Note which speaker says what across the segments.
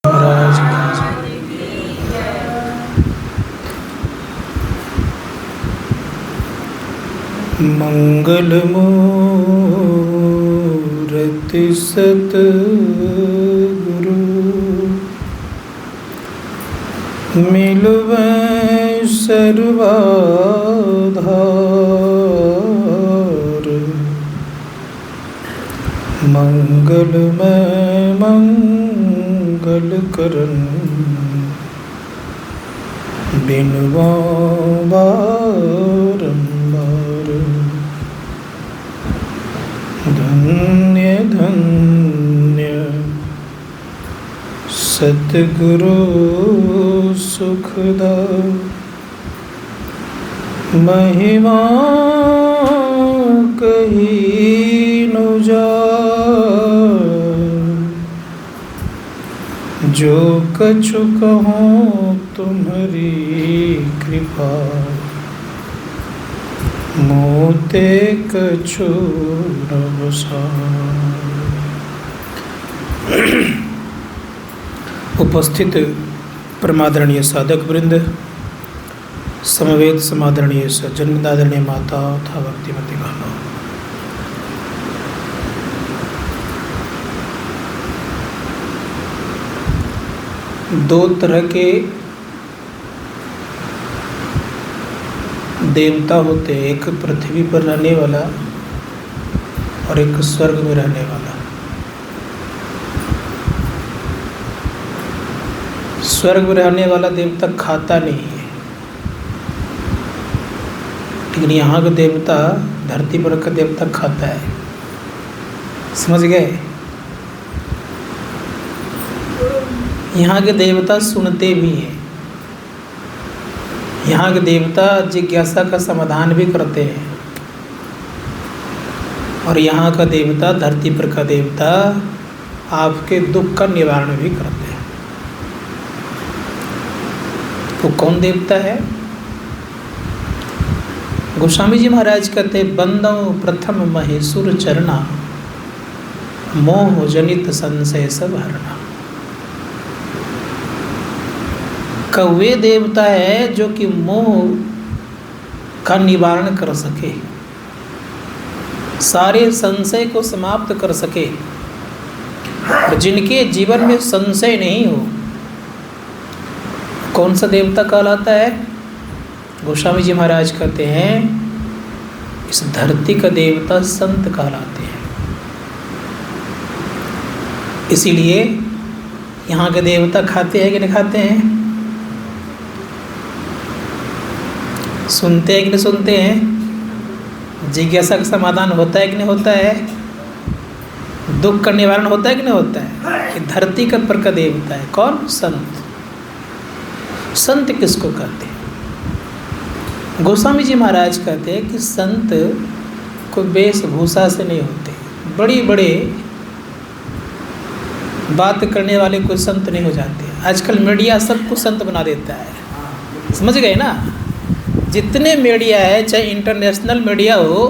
Speaker 1: महाराज मंगल मूर्ति सतगुरु मिलवै सर्वाधार। मंगलमय मंगल करन बिनवा बारंबार। धन्य धन्य सतगुरु सुखदा महिमा कही न जाए। जो कछु कहूँ तुम्हारी कृपा मोते कछु न बसाए। उपस्थित परमादरणीय साधक वृंद, समवेत समादरणीय सज्जनआदरणीय माता तथा भक्तिमती बहनों, दो तरह के देवता होते हैं, एक पृथ्वी पर रहने वाला और एक स्वर्ग में रहने वाला। स्वर्ग में रहने वाला देवता खाता नहीं है, लेकिन यहाँ का देवता, धरती पर का देवता खाता है। समझ गए? यहाँ के देवता सुनते भी हैं, यहाँ के देवता जिज्ञासा का समाधान भी करते हैं, और यहाँ का देवता, धरती पर का देवता, आपके दुख का निवारण भी करते हैं। वो कौन देवता है? गोस्वामी जी महाराज कहते हैं, बंदौ प्रथम महेशुर चरना मोह जनित संशय सब हरना। का वे देवता है जो कि मोह का निवारण कर सके, सारे संशय को समाप्त कर सके, और जिनके जीवन में संशय नहीं हो। कौन सा देवता कहलाता है? गोस्वामी जी महाराज कहते हैं, इस धरती का देवता संत कहलाते हैं। इसीलिए यहाँ के देवता खाते हैं कि नहीं खाते हैं? सुनते हैं कि नहीं सुनते हैं? जिज्ञासा का समाधान होता है कि नहीं होता है? दुख का निवारण होता है कि नहीं होता है? कि धरती का पर का देवता है कौन? संत। संत किसको कहते हैं? गोस्वामी जी महाराज कहते हैं कि संत को वेशभूषा से नहीं होते, बड़ी बड़े बात करने वाले कोई संत नहीं हो जाते। आजकल मीडिया सबको संत बना देता है, समझ गए ना? जितने मीडिया है, चाहे इंटरनेशनल मीडिया हो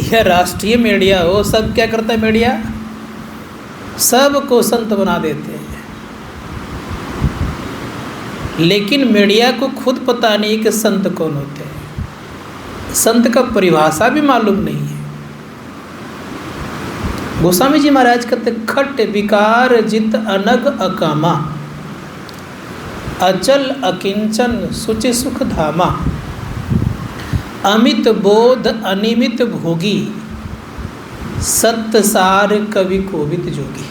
Speaker 1: या राष्ट्रीय मीडिया हो, सब क्या करता है मीडिया? सबको संत बना देते हैं। लेकिन मीडिया को खुद पता नहीं कि संत कौन होते हैं, संत का परिभाषा भी मालूम नहीं है। गोस्वामी जी महाराज कहते, खट विकार जित अनग अकामा अचल अकिंचन सुचि सुख धामा अमित बोध अनिमित भोगी सत्य सार कवि कोविद जोगी।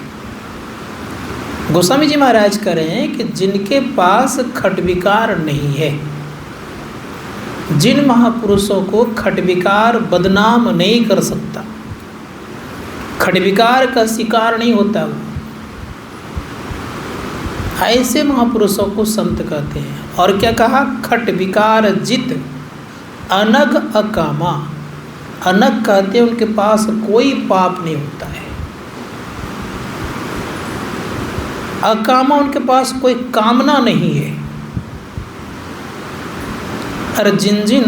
Speaker 1: गोस्वामी जी महाराज कह रहे हैं कि जिनके पास खटविकार नहीं है, जिन महापुरुषों को खटविकार बदनाम नहीं कर सकता, खटविकार का शिकार नहीं होता, वो ऐसे महापुरुषों को संत कहते हैं। और क्या कहा? खट विकार जित अनग अकामा। अनग कहते हैं उनके पास कोई पाप नहीं होता है, अकामा उनके पास कोई कामना नहीं है। और जिन जिन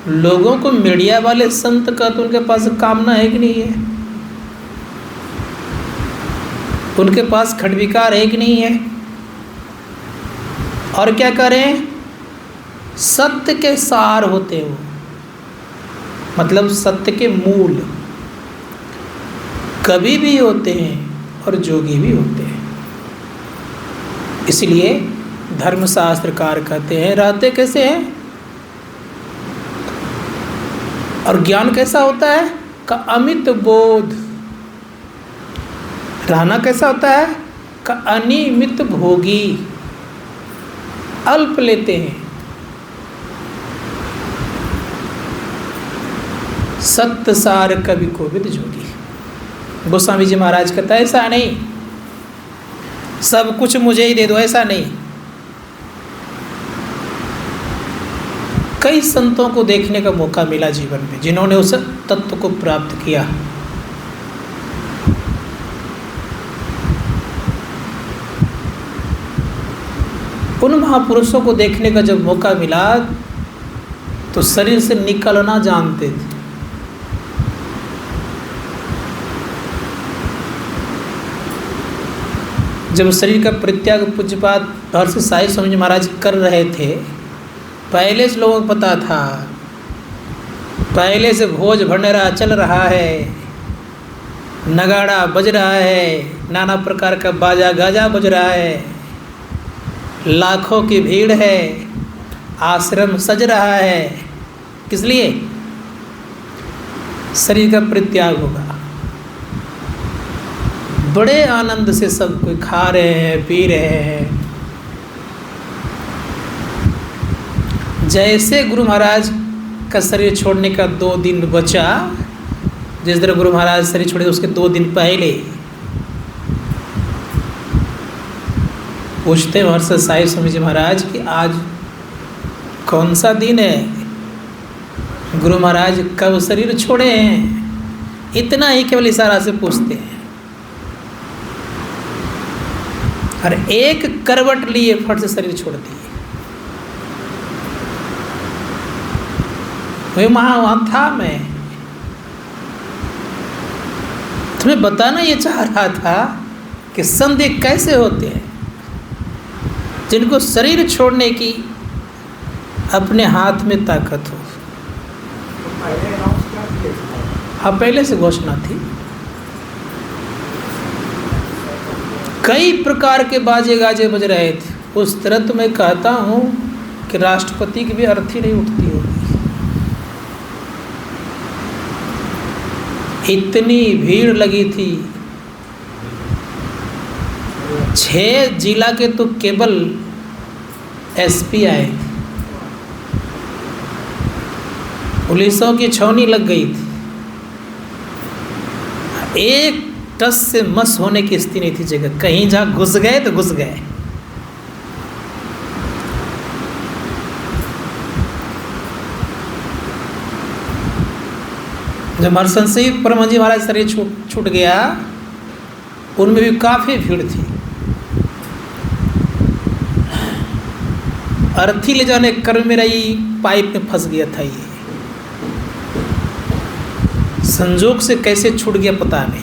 Speaker 1: लोगों को मीडिया वाले संत कहते उनके पास कामना है कि नहीं है? उनके पास खटविकार है कि नहीं है? और क्या करें? सत्य के सार होते हो, मतलब सत्य के मूल कवि भी होते हैं और जोगी भी होते हैं। इसलिए धर्मशास्त्रकार कहते हैं रहते कैसे हैं और ज्ञान कैसा होता है का अमित बोध। रहना कैसा होता है का अनियमित भोगी, अल्प लेते हैं। सत्य सार कवि कोविद जोगी। गोस्वामी जी महाराज कहता है ऐसा नहीं सब कुछ मुझे ही दे दो, ऐसा नहीं। कई संतों को देखने का मौका मिला जीवन में जिन्होंने उस तत्व को प्राप्त किया। उन महापुरुषों को देखने का जब मौका मिला तो शरीर से निकलना जानते थे। जब शरीर का परित्याग पूज्यपाद महर्षि साई स्वामी जी महाराज कर रहे थे, पहले से लोगों को पता था, पहले से भोज भंडारा चल रहा है, नगाड़ा बज रहा है, नाना प्रकार का बाजा गाजा बज रहा है, लाखों की भीड़ है, आश्रम सज रहा है। किस लिए? शरीर का परित्याग होगा। बड़े आनंद से सब कोई खा रहे हैं, पी रहे हैं। जैसे गुरु महाराज का शरीर छोड़ने का 2 दिन बचा, जिस दिन गुरु महाराज शरीर छोड़े उसके 2 दिन पहले पूछते महर्षि साई स्वामी जी महाराज कि आज कौन सा दिन है, गुरु महाराज कब शरीर छोड़े हैं। इतना ही केवल इशारा से पूछते हैं और एक करवट लिए फट से शरीर छोड़ दिए। वहाँ था। मैं तुम्हें बताना ये चाह रहा था कि संदेह कैसे होते हैं जिनको शरीर छोड़ने की अपने हाथ में ताकत हो। हाँ, पहले से घोषणा थी। कई प्रकार के बाजे गाजे बज रहे थे। उस तरह तो मैं कहता हूँ कि राष्ट्रपति की भी अर्थी नहीं उठती होगी। इतनी भीड़ लगी थी। 6 जिला के तो केवल एसपी आए थे। पुलिसों की छावनी लग गई थी। एक टस से मस होने की स्थिति नहीं थी जगह। कहीं जहाँ घुस गए तो घुस गए। जब हरसंसी परम जी महाराज शरीर छूट गया, उनमें भी काफ़ी भीड़ थी। अर्थी ले जाने क्रम में रही पाइप में फंस गया था। ये संजोग से कैसे छूट गया पता नहीं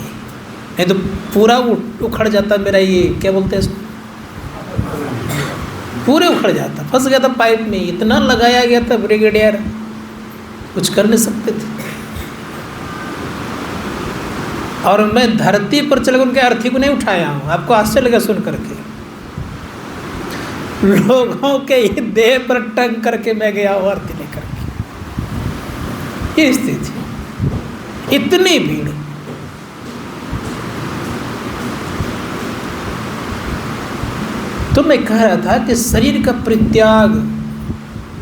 Speaker 1: तो पूरा उखड़ जाता। मेरा ये क्या बोलते हैं इसको, पूरे उखड़ जाता। फंस गया था पाइप में। इतना लगाया गया था, ब्रिगेडियर कुछ कर नहीं सकते थे। और मैं धरती पर चल उनके अर्थी को नहीं उठाया हूँ। आपको आश्चर्य लगा सुन करके। लोगों के ही देह पर टंग करके मैं गया हूँ अर्थी लेकर के। ये स्थिति, इतनी भीड़। तो मैं कह रहा था कि शरीर का परित्याग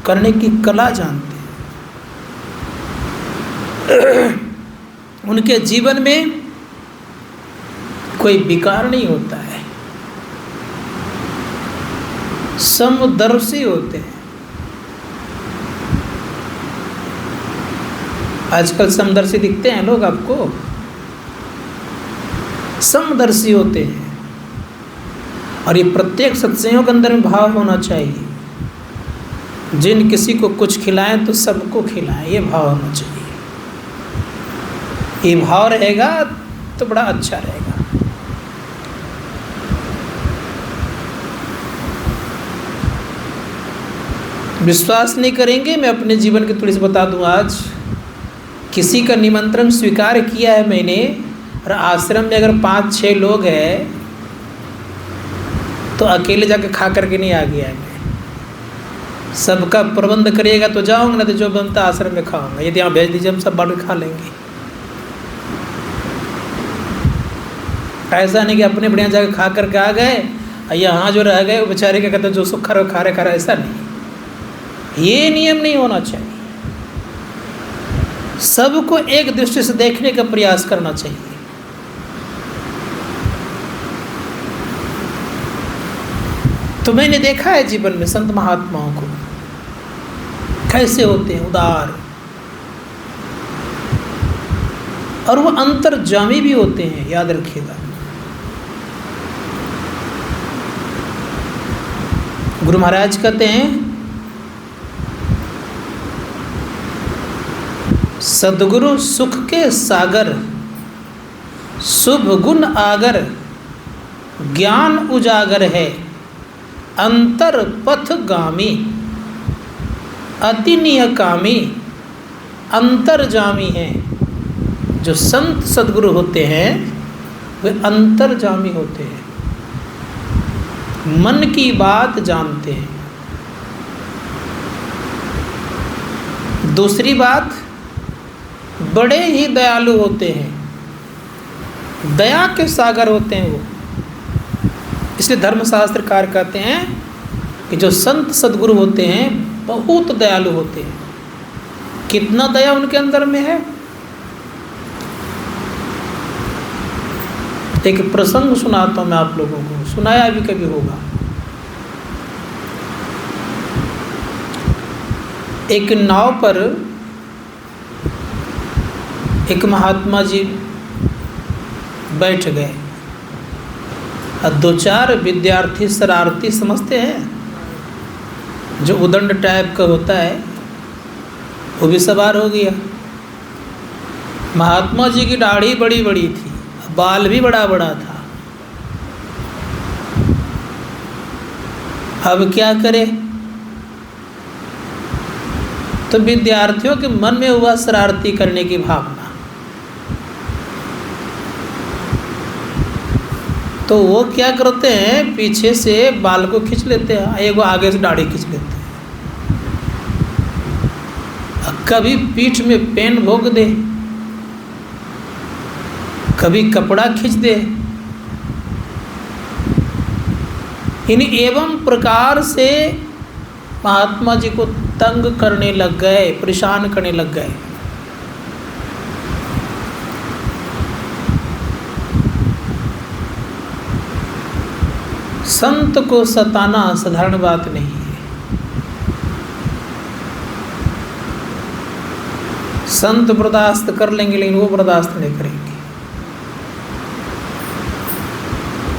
Speaker 1: करने की कला जानते हैं। उनके जीवन में कोई विकार नहीं होता है। समदर्शी होते हैं। आजकल समदर्शी दिखते हैं लोग आपको। समदर्शी होते हैं। और ये प्रत्येक सत्संगों के अंदर में भाव होना चाहिए। जिन किसी को कुछ खिलाएं तो सबको खिलाएं, ये भाव होना चाहिए। ये भाव रहेगा तो बड़ा अच्छा रहेगा। विश्वास नहीं करेंगे, मैं अपने जीवन की थोड़ी सी बता दूं। आज किसी का निमंत्रण स्वीकार किया है मैंने, और आश्रम में अगर 5-6 लोग हैं तो अकेले जाके खा करके नहीं आ गया है मैं। सबका प्रबंध करिएगा तो जाऊंगा, ना तो जो बनता आश्रम में खाऊंगा। यदि यहाँ भेज दीजिए हम सब बांट के खा लेंगे। ऐसा नहीं कि अपने बढ़िया जाके खा करके आ गए, यहाँ जो रह गए वो बेचारे क्या कहते हैं जो सुख खा रहे ऐसा नहीं। ये नियम नहीं होना चाहिए। सबको एक दृष्टि से देखने का प्रयास करना चाहिए। तो मैंने देखा है जीवन में संत महात्माओं को कैसे होते हैं, उदार, और वो अंतर्जामी भी होते हैं, याद रखिएगा। गुरु महाराज कहते हैं, सद्गुरु सुख के सागर, शुभ गुण आगर, ज्ञान उजागर है, अंतर पथगामी, अति नियकामी, अंतर्जामी हैं। जो संत सद्गुरु होते हैं वे अंतर्जामी होते हैं, मन की बात जानते हैं। दूसरी बात, बड़े ही दयालु होते हैं, दया के सागर होते हैं वो। इसलिए धर्मशास्त्रकार कहते हैं कि जो संत सद्गुरु होते हैं बहुत दयालु होते हैं। कितना दया उनके अंदर में है। एक प्रसंग सुनाता हूँ मैं आप लोगों को, सुनाया भी कभी होगा। एक नाव पर एक महात्मा जी बैठ गए और 2-4 विद्यार्थी शरारती समझते हैं, जो उदंड टाइप का होता है, वो भी सवार हो गया। महात्मा जी की दाढ़ी बड़ी बड़ी थी, बाल भी बड़ा बड़ा था। अब क्या करे? तो विद्यार्थियों के मन में हुआ शरारती करने की भावना। तो वो क्या करते हैं, पीछे से बाल को खींच लेते हैं, एक वो आगे से दाढ़ी खींच लेते हैं। कभी पीठ में पेन भोग दे, कभी कपड़ा खींच दे। इन एवं प्रकार से महात्मा जी को तंग करने लग गए, परेशान करने लग गए। संत को सताना साधारण बात नहीं है। संत बर्दाश्त कर लेंगे, लेकिन वो बर्दाश्त नहीं करेंगे।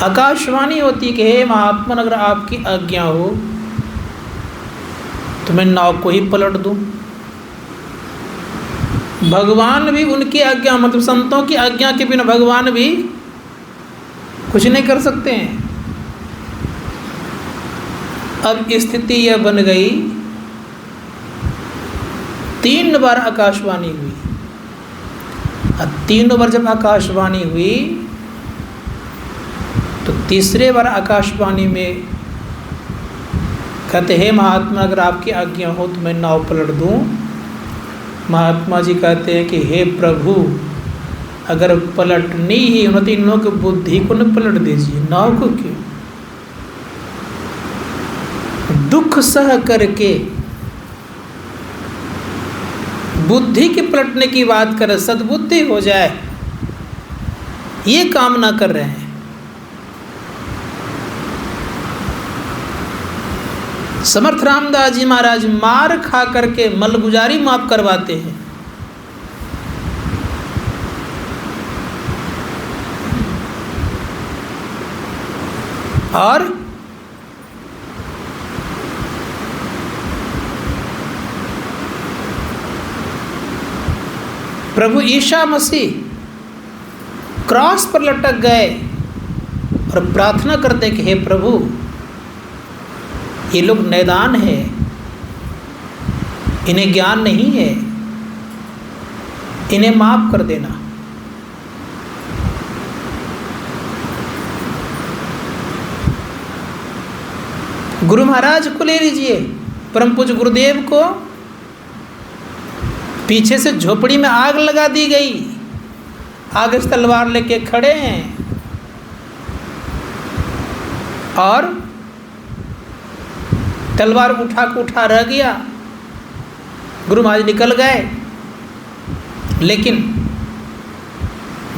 Speaker 1: आकाशवाणी होती है कि हे महात्मा, अगर आपकी आज्ञा हो तो मैं नाव को ही पलट दूं। भगवान भी उनकी आज्ञा, मतलब संतों की आज्ञा के बिना भगवान भी कुछ नहीं कर सकते हैं। अब स्थिति यह बन गई, 3 बार आकाशवाणी हुई। और 3 बार जब आकाशवाणी हुई तो तीसरे बार आकाशवाणी में कहते हे महात्मा, अगर आपकी आज्ञा हो तो मैं नाव पलट दूं। महात्मा जी कहते हैं कि हे प्रभु, अगर पलटनी ही हो तो इन लोगों की बुद्धि को न पलट दीजिए, नाव को क्यों? दुख सह करके बुद्धि के पलटने की बात करें, सद्बुद्धि हो जाए, ये कामना कर रहे हैं। समर्थ रामदास जी महाराज मार खा करके मलगुजारी माफ करवाते हैं। और प्रभु ईसा मसीह क्रॉस पर लटक गए और प्रार्थना करते कि हे प्रभु, ये लोग नैदान है, इन्हें ज्ञान नहीं है, इन्हें माफ कर देना। गुरु महाराज को ले लीजिए, परम पूज्य गुरुदेव को पीछे से झोपड़ी में आग लगा दी गई, आगे से तलवार लेके खड़े हैं और तलवार उठा रह गया। गुरु महाराज निकल गए, लेकिन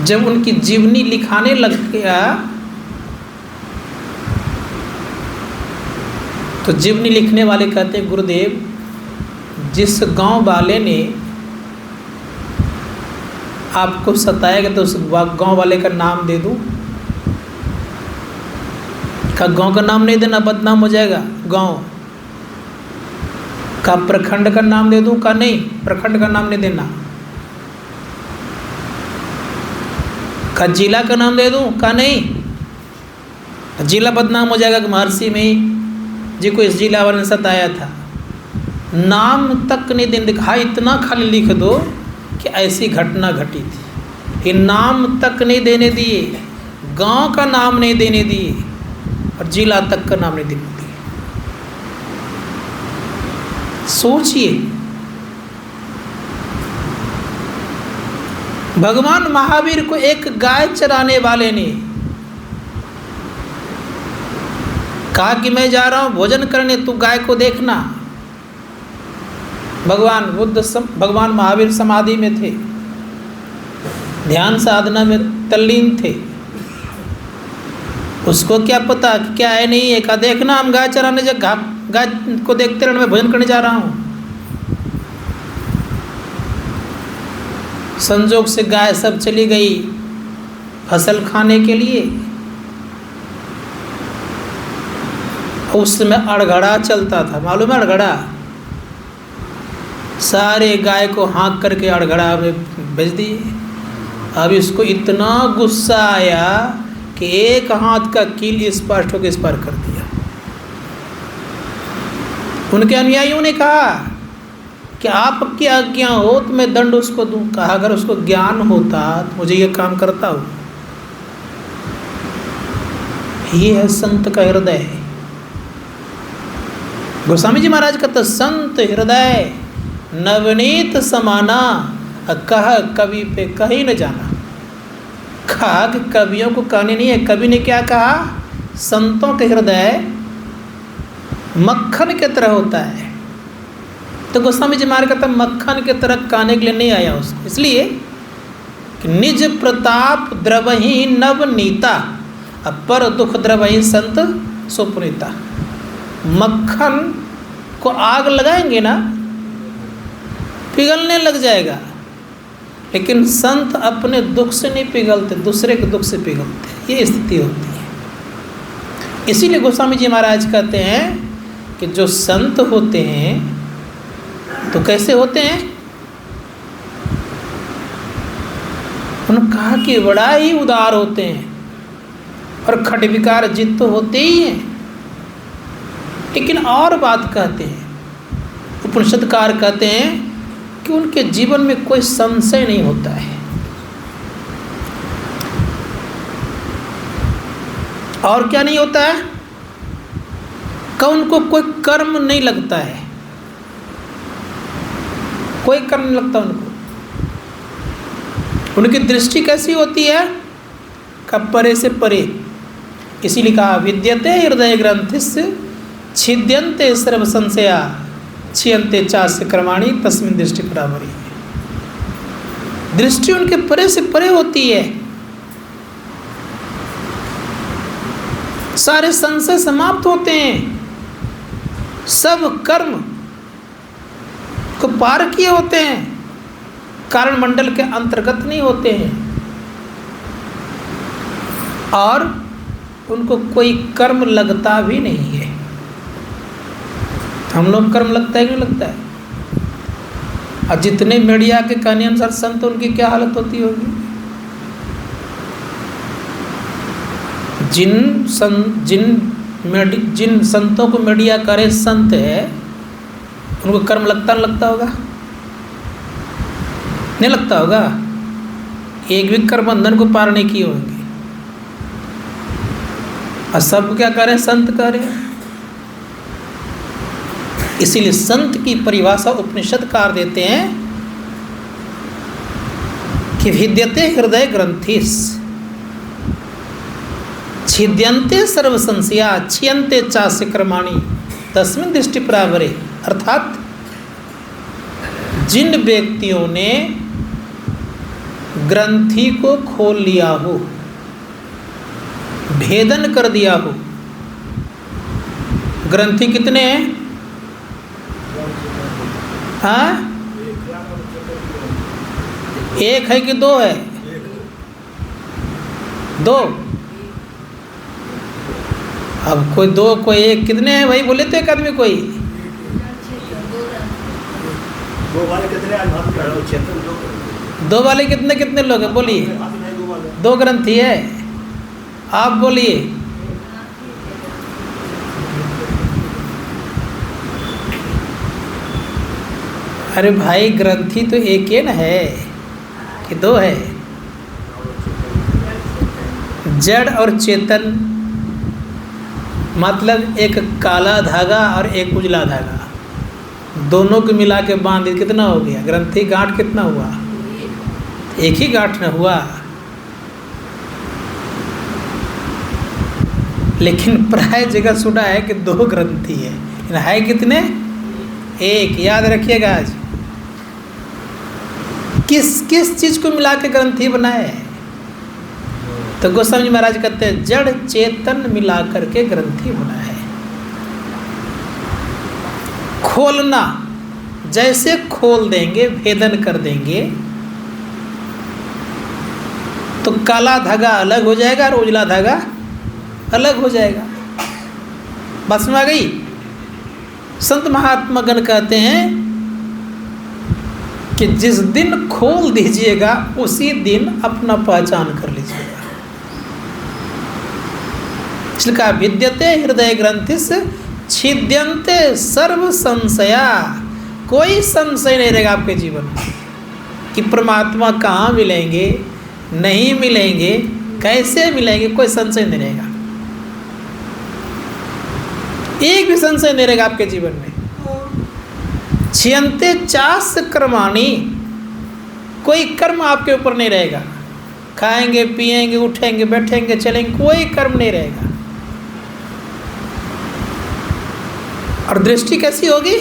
Speaker 1: जब उनकी जीवनी लिखाने लग गया तो जीवनी लिखने वाले कहते हैं, गुरुदेव जिस गांव वाले ने आपको सताएगा तो उस गांव वाले का नाम दे दूं? का गांव का नाम नहीं देना, बदनाम हो जाएगा गांव का। प्रखंड का नाम दे दूं? का नहीं, प्रखंड का नाम नहीं देना। का जिला का नाम दे दूं? का नहीं, जिला बदनाम हो जाएगा कि महर्षि में ही जी को इस जिला वाले ने सताया था। नाम तक नहीं देने, दिखा इतना खाली लिख दो कि ऐसी घटना घटी थी। ये नाम तक नहीं देने दिए, गांव का नाम नहीं देने दिए और जिला तक का नाम नहीं देने दिए। सोचिए, भगवान महावीर को एक गाय चराने वाले ने कहा कि मैं जा रहा हूं भोजन करने, तू गाय को देखना। भगवान महावीर समाधि में थे, ध्यान साधना में तल्लीन थे। उसको क्या पता कि क्या है नहीं है, कहा देखना हम गाय चराने गाय को देखते रहना, मैं भोजन करने जा रहा हूँ। संजोग से गाय सब चली गई फसल खाने के लिए। उस समय अड़घड़ा चलता था, मालूम है अड़घड़ा? सारे गाय को हाँक करके अड़घड़ा में भेज दिए। अब इसको इतना गुस्सा आया कि एक हाथ का कील स्पष्ट होकर इस पार कर दिया। उनके अनुयायियों ने कहा कि आपकी आज्ञा हो तो मैं दंड उसको दूं। कहा अगर उसको ज्ञान होता तो मुझे ये काम करता हो। ये है संत का हृदय। गोस्वामी जी महाराज का तो संत हृदय नवनीत समाना, कह कवि पे कहीं न जाना। कहा कि कवियों को कहने नहीं है। कवि ने क्या कहा? संतों के हृदय मक्खन की तरह होता है। तो गोस्वामी जी महाराज कहता मक्खन की तरह कहने के लिए नहीं आया उसको, इसलिए कि निज प्रताप द्रवही नवनीता, पर दुख द्रवही संत सुपुनीता। मक्खन को आग लगाएंगे ना, पिघलने लग जाएगा, लेकिन संत अपने दुख से नहीं पिघलते, दूसरे के दुख से पिघलते। ये स्थिति होती है। इसीलिए गोस्वामी जी महाराज कहते हैं कि जो संत होते हैं तो कैसे होते हैं? उन्होंने कहा कि बड़ा ही उदार होते हैं और खटविकार जित तो होते ही हैं। लेकिन और बात कहते हैं, उपनिषदकार कहते हैं कि उनके जीवन में कोई संशय नहीं होता है। और क्या नहीं होता है? कि उनको कोई कर्म नहीं लगता है, कोई कर्म नहीं लगता उनको। उनकी दृष्टि कैसी होती है? का परे से परे। इसीलिए कहा विद्यते हृदय ग्रंथिस्य छिद्यन्ते सर्व संशया क्षीयन्ते चास्य कर्माणि तस्मिन् दृष्टि परावरी। दृष्टि उनके परे से परे होती है, सारे संशय समाप्त होते हैं, सब कर्म को पार किए होते हैं, कारण मंडल के अंतर्गत नहीं होते हैं और उनको कोई कर्म लगता भी नहीं है। हम लोग कर्म लगता है कि नहीं लगता है? और जितने मीडिया के कहने अनुसार संत, उनकी क्या हालत होती होगी? जिन संतों को मीडिया करे संत है, उनको कर्म लगता नहीं लगता होगा? नहीं लगता होगा? एक भी कर्म बंधन को पार नहीं किए होंगे, और सब क्या करें? संत करें। इसीलिए संत की परिभाषा उपनिषदकार देते हैं कि विद्यते हृदय ग्रंथिस छिद्यन्ते सर्व संशया क्षीयन्ते चास्य कर्माणि तस्मिन् दृष्टि परावरे। अर्थात जिन व्यक्तियों ने ग्रंथि को खोल लिया हो, भेदन कर दिया हो। ग्रंथि कितने हैं? हाँ, एक है कि दो है? दो। अब कोई दो कोई एक, कितने हैं भाई? बोले तो एक आदमी कोई। दो वाले कितने कितने लोग हैं? बोलिए। दो ग्रंथि है। आप बोलिए। अरे भाई, ग्रंथि तो एक ही ना है कि दो है? जड़ और चेतन, मतलब एक काला धागा और एक उजला धागा, दोनों को मिला के बांध कितना हो गया? ग्रंथि गांठ कितना हुआ? एक ही गांठ न हुआ। लेकिन प्राय जगह सुना है कि दो ग्रंथि है कितने? एक। याद रखिएगा आज किस किस चीज को मिला के ग्रंथि बनाए? तो गोस्वामी महाराज कहते हैं जड़ चेतन मिला करके ग्रंथि बना है। खोलना, जैसे खोल देंगे, भेदन कर देंगे, तो काला धागा अलग हो जाएगा और उजला धागा अलग हो जाएगा। बात समझ आ गई? संत महात्मा गण कहते हैं कि जिस दिन खोल दीजिएगा उसी दिन अपना पहचान कर लीजिएगा। इसलिए कहा विद्यते हृदय ग्रंथिस छिद्यन्ते सर्व संशया। कोई संशय नहीं रहेगा आपके जीवन में कि परमात्मा कहाँ मिलेंगे, नहीं मिलेंगे, कैसे मिलेंगे, कोई संशय नहीं रहेगा। एक भी संशय नहीं रहेगा आपके जीवन में। क्षीयन्ते चास कर्माणि, कोई कर्म आपके ऊपर नहीं रहेगा। खाएंगे, पिएंगे, उठेंगे, बैठेंगे, चलेंगे, कोई कर्म नहीं रहेगा। और दृष्टि कैसी होगी?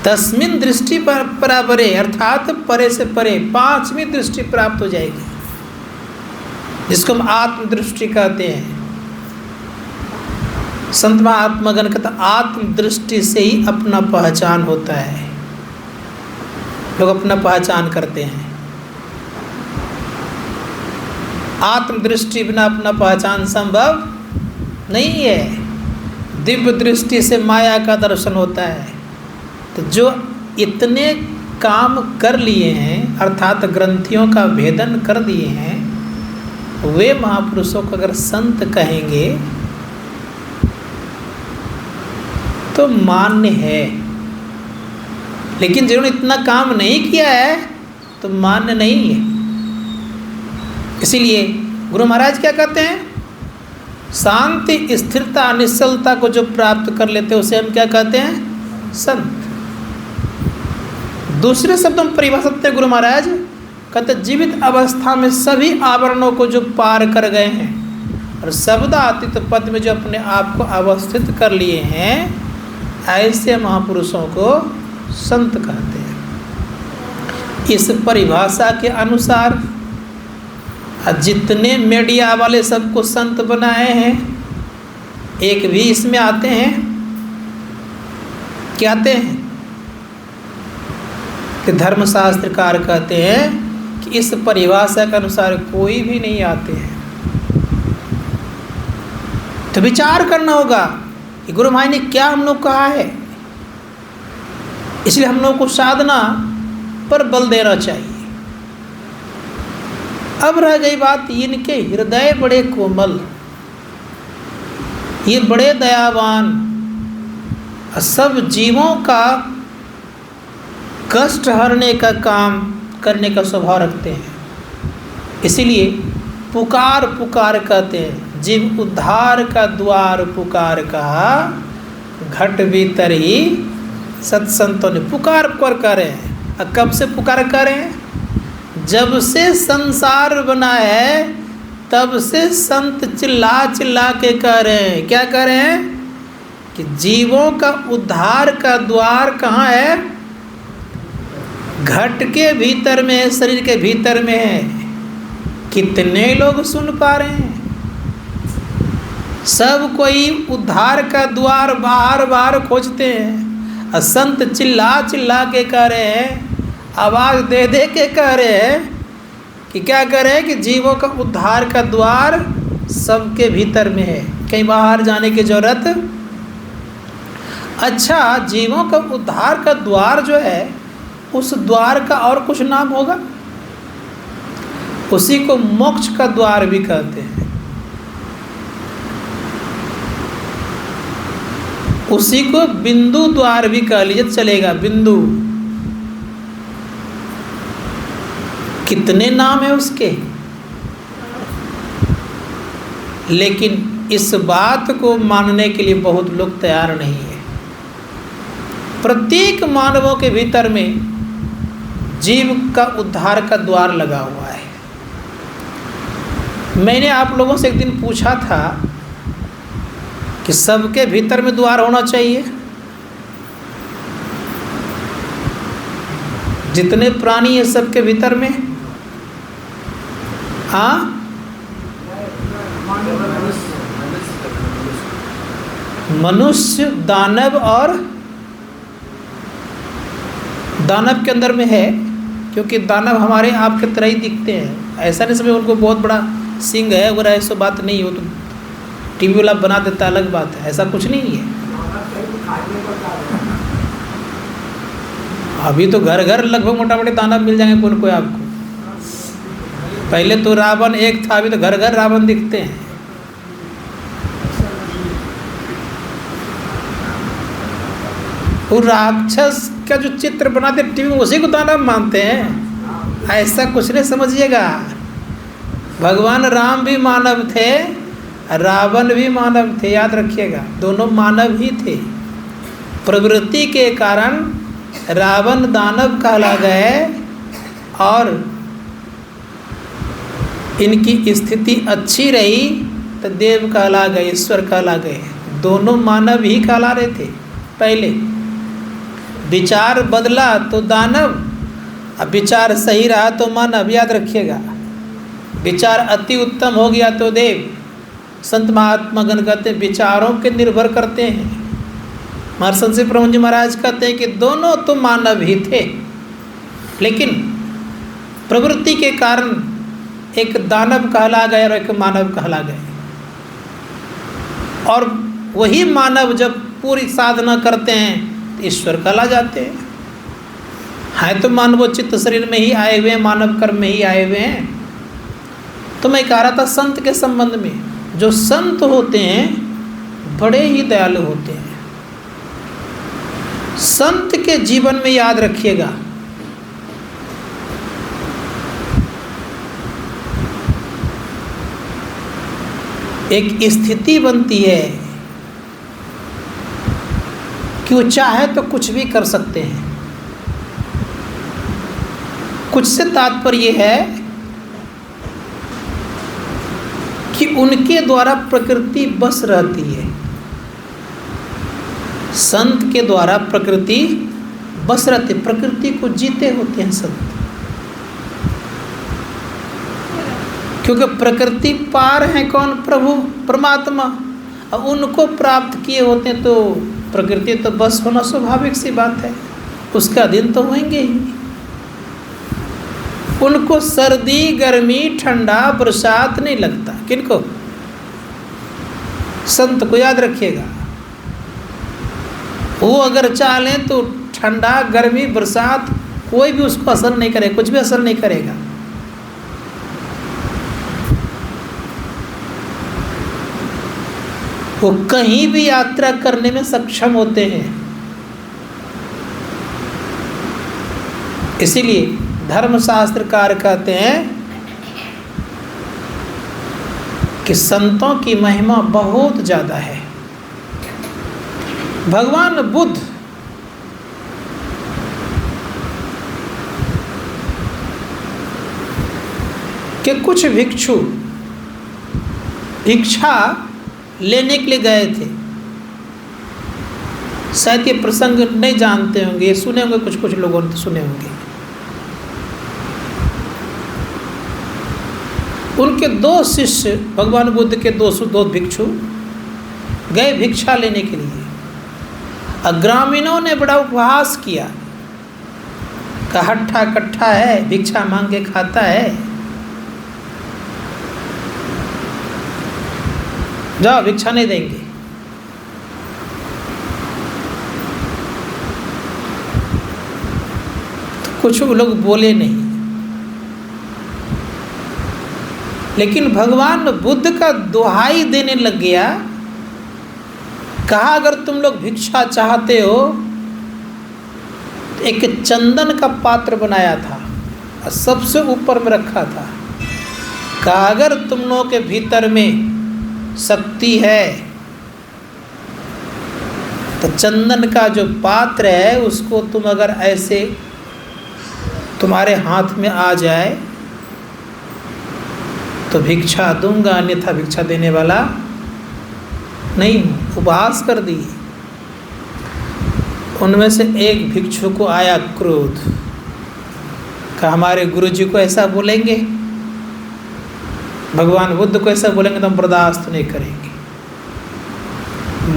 Speaker 1: तस्मिन् दृष्टि परावरे, अर्थात परे से परे, पांचवी दृष्टि प्राप्त हो जाएगी, जिसको हम आत्मदृष्टि कहते हैं। संत महात्मागण कहता आत्मदृष्टि से ही अपना पहचान होता है। लोग अपना पहचान करते हैं। आत्मदृष्टि बिना अपना पहचान संभव नहीं है। दिव्य दृष्टि से माया का दर्शन होता है। तो जो इतने काम कर लिए हैं, अर्थात ग्रंथियों का भेदन कर दिए हैं, वे महापुरुषों को अगर संत कहेंगे तो मान्य है। लेकिन जिन्होंने इतना काम नहीं किया है तो मान्य नहीं है। इसीलिए गुरु महाराज क्या कहते हैं? शांति, स्थिरता, निश्चलता को जो प्राप्त कर लेते हैं उसे हम क्या कहते हैं? संत। दूसरे शब्दों में परिभाषा देते हैं गुरु महाराज, कहते जीवित अवस्था में सभी आवरणों को जो पार कर गए हैं और शब्दातीत पद में जो अपने आप को अवस्थित कर लिए हैं, ऐसे महापुरुषों को संत कहते हैं। इस परिभाषा के अनुसार जितने मीडिया वाले सबको संत बनाए हैं, एक भी इसमें आते हैं? क्या आते हैं? कि धर्मशास्त्रकार कहते हैं कि इस परिभाषा के अनुसार कोई भी नहीं आते हैं। तो विचार करना होगा कि गुरु भाई ने क्या हम लोग कहा है। इसलिए हम लोग को साधना पर बल देना चाहिए। अब रह गई बात, इनके हृदय बड़े कोमल, ये बड़े दयावान, सब जीवों का कष्ट हरने का काम करने का स्वभाव रखते हैं। इसीलिए पुकार पुकार कहते हैं, जीव उद्धार का द्वार पुकार कहा, घट भीतर ही सत्संतों ने पुकार पुकार कर रहे हैं। और कब से पुकार कर रहे हैं? जब से संसार बना है तब से संत चिल्ला चिल्ला के कह रहे हैं। क्या कह रहे हैं? कि जीवों का उद्धार का द्वार कहाँ है? घट के भीतर में है, शरीर के भीतर में है। कितने लोग सुन पा रहे हैं? सब कोई उद्धार का द्वार बाहर बाहर खोजते हैं। और संत चिल्ला चिल्ला के कह रहे हैं, आवाज़ दे दे के कह रहे हैं कि क्या कह रहे हैं? कि जीवों का उद्धार का द्वार सबके भीतर में है, कहीं बाहर जाने की जरूरत। अच्छा, जीवों का उद्धार का द्वार जो है, उस द्वार का और कुछ नाम होगा? उसी को मोक्ष का द्वार भी कहते हैं। उसी को बिंदु द्वार भी कह लीजिए चलेगा। बिंदु, कितने नाम है उसके, लेकिन इस बात को मानने के लिए बहुत लोग तैयार नहीं है। प्रत्येक मानवों के भीतर में जीव का उद्धार का द्वार लगा हुआ है। मैंने आप लोगों से एक दिन पूछा था कि सबके भीतर में द्वार होना चाहिए। जितने प्राणी हैं सबके भीतर में, हाँ, मनुष्य, दानव और दानव के अंदर में है, क्योंकि दानव हमारे आपके तरह ही दिखते हैं। ऐसा नहीं समझे उनको बहुत बड़ा सिंह है वगैरह, ऐसा बात नहीं हो। तो टीवी वाला बना देता अलग बात है, ऐसा कुछ नहीं है। अभी तो घर घर लगभग मोटा मोटी दानव मिल जाएंगे कोई कोई आपको। पहले तो रावण एक था, अभी तो घर घर रावण दिखते हैं। वो राक्षस का जो चित्र बनाते टीवी में, उसी को दानव मानते हैं। ऐसा कुछ नहीं समझिएगा। भगवान राम भी मानव थे, रावण भी मानव थे, याद रखिएगा। दोनों मानव ही थे। प्रवृत्ति के कारण रावण दानव कहला गए और इनकी स्थिति अच्छी रही तो देव कहला गए, ईश्वर कहला गए। दोनों मानव ही कहला रहे थे। पहले विचार बदला तो दानव, अब विचार सही रहा तो मानव, याद रखिएगा। विचार अति उत्तम हो गया तो देव। संत महात्मा गण कहते हैं विचारों के निर्भर करते हैं। महर्षि श्री प्रभु जी महाराज कहते हैं कि दोनों तो मानव ही थे, लेकिन प्रवृत्ति के कारण एक दानव कहला गए और एक मानव कहला गए। और वही मानव जब पूरी साधना करते हैं तो ईश्वर कहला जाते हैं। है तो मानवोचित शरीर में ही आए हुए हैं, मानव कर्म में ही आए हुए हैं। तो मैं कह रहा था संत के संबंध में, जो संत होते हैं बड़े ही दयालु होते हैं। संत के जीवन में याद रखिएगा, एक स्थिति बनती है कि वो चाहे तो कुछ भी कर सकते हैं। कुछ से तात्पर्य है कि उनके द्वारा प्रकृति बस रहती है। संत के द्वारा प्रकृति बस रहती, प्रकृति को जीते होते हैं संत। क्योंकि प्रकृति पार है कौन? प्रभु परमात्मा। और उनको प्राप्त किए होते हैं तो प्रकृति तो बस होना स्वाभाविक सी बात है, उसका अधीन तो होंगे ही। उनको सर्दी गर्मी ठंडा बरसात नहीं लगता। किनको? संत को, याद रखिएगा। वो अगर चाहें तो ठंडा गर्मी बरसात कोई भी उसको असर नहीं करेगा, कुछ भी असर नहीं करेगा। वो कहीं भी यात्रा करने में सक्षम होते हैं। इसीलिए धर्मशास्त्रकार कहते हैं कि संतों की महिमा बहुत ज़्यादा है। भगवान बुद्ध के कुछ भिक्षु भिक्षा लेने के लिए गए थे। शायद ये प्रसंग नहीं जानते होंगे, ये सुने होंगे, कुछ लोगों ने सुने होंगे। उनके दो शिष्य, भगवान बुद्ध के दो भिक्षु गए भिक्षा लेने के लिए। और ग्रामीणों ने बड़ा उपहास किया, हट्ठा कट्ठा है, भिक्षा मांग के खाता है, जाओ भिक्षा नहीं देंगे। तो कुछ लोग बोले नहीं, लेकिन भगवान बुद्ध का दुहाई देने लग गया। कहा अगर तुम लोग भिक्षा चाहते हो, एक चंदन का पात्र बनाया था और सबसे ऊपर में रखा था। कहा अगर तुम लोगों के भीतर में शक्ति है तो चंदन का जो पात्र है उसको तुम अगर ऐसे तुम्हारे हाथ में आ जाए तो भिक्षा दूंगा, अन्यथा भिक्षा देने वाला नहीं हूँ। उपहास कर दिए। उनमें से एक भिक्षु को आया क्रोध, कहा हमारे गुरुजी को ऐसा बोलेंगे, भगवान बुद्ध को ऐसा बोलेंगे तो हम बर्दाश्त नहीं करेंगे।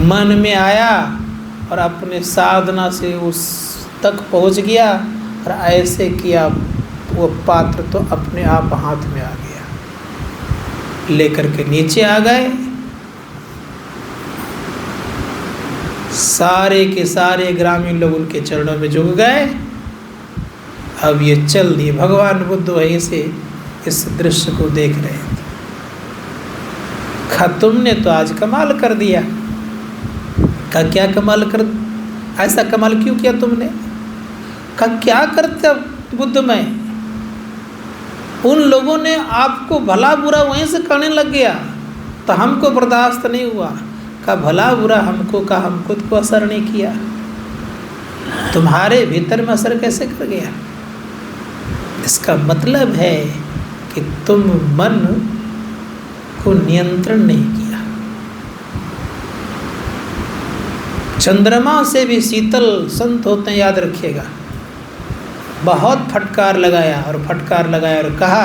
Speaker 1: मन में आया और अपने साधना से उस तक पहुंच गया और ऐसे किया, वो पात्र तो अपने आप हाथ में आ गया। लेकर के नीचे आ गए, सारे के सारे ग्रामीण लोग उनके चरणों में झुक गए। अब ये चल दिए। भगवान बुद्ध वहीं से इस दृश्य को देख रहे थे। कहा तुमने तो आज कमाल कर दिया। कहा क्या कमाल कर, ऐसा कमाल क्यों किया तुमने? कहा क्या करते बुद्ध में, उन लोगों ने आपको भला बुरा वहीं से करने लग गया तो हमको बर्दाश्त नहीं हुआ। कहा भला बुरा हमको, कहा हम खुद को असर नहीं किया, तुम्हारे भीतर में असर कैसे कर गया? इसका मतलब है कि तुम मन को नियंत्रण नहीं किया। चंद्रमा से भी शीतल संत होते हैं, याद रखिएगा। बहुत फटकार लगाया और कहा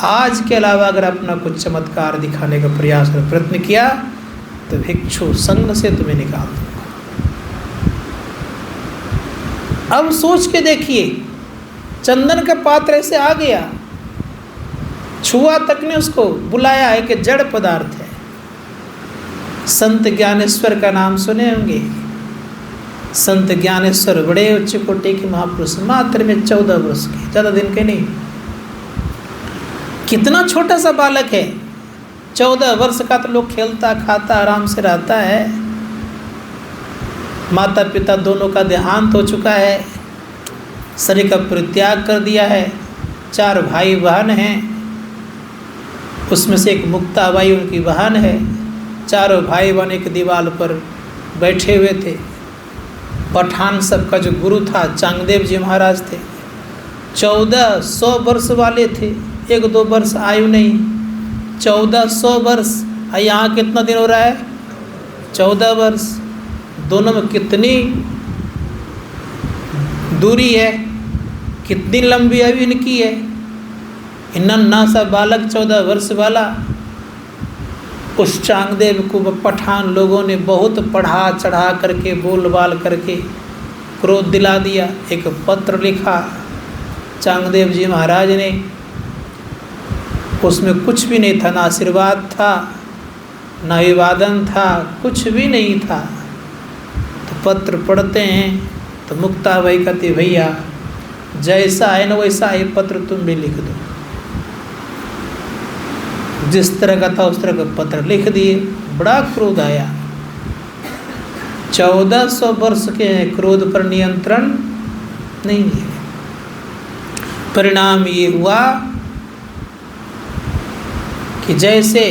Speaker 1: आज के अलावा अगर अपना कुछ चमत्कार दिखाने का प्रयास और प्रयत्न किया तो भिक्षु संघ से तुम्हें निकाल दूंगा। अब सोच के देखिए, चंदन का पात्र ऐसे आ गया, छुआ तक ने उसको, बुलाया है कि जड़ पदार्थ है। संत ज्ञानेश्वर का नाम सुने होंगे। संत ज्ञानेश्वर बड़े उच्च कोटि के महापुरुष, मात्र में 14 वर्ष के, ज़्यादा दिन के नहीं। कितना छोटा सा बालक है, 14 वर्ष का तो लोग खेलता खाता आराम से रहता है। माता पिता दोनों का देहांत हो चुका है, शरीर का परित्याग कर दिया है। 4 भाई बहन हैं, उसमें से एक मुक्ताबाई उनकी बहन है। 4 भाई बहन एक दीवार पर बैठे हुए थे। पठान सबका जो गुरु था चांगदेव जी महाराज थे। 1400 वर्ष वाले थे, 1-2 वर्ष आयु नहीं, 1400 वर्ष। यहाँ कितना दिन हो रहा है? 14 वर्ष। दोनों में कितनी दूरी है, कितनी लंबी आयु इनकी है। नन्हा सा बालक 14 वर्ष वाला, उस चांगदेव को पठान लोगों ने बहुत पढ़ा चढ़ा करके, बोल बाल करके क्रोध दिला दिया। एक पत्र लिखा चांगदेव जी महाराज ने, उसमें कुछ भी नहीं था, ना आशीर्वाद था ना अभिवादन था, कुछ भी नहीं था। तो पत्र पढ़ते हैं तो मुक्ताबाई कहती भैया जैसा है ना वैसा ही पत्र तुम भी लिख दो। जिस तरह का था उस तरह का पत्र लिख दिए। बड़ा क्रोध आया। 1400 वर्ष के हैं, क्रोध पर नियंत्रण नहीं है। परिणाम ये हुआ कि जैसे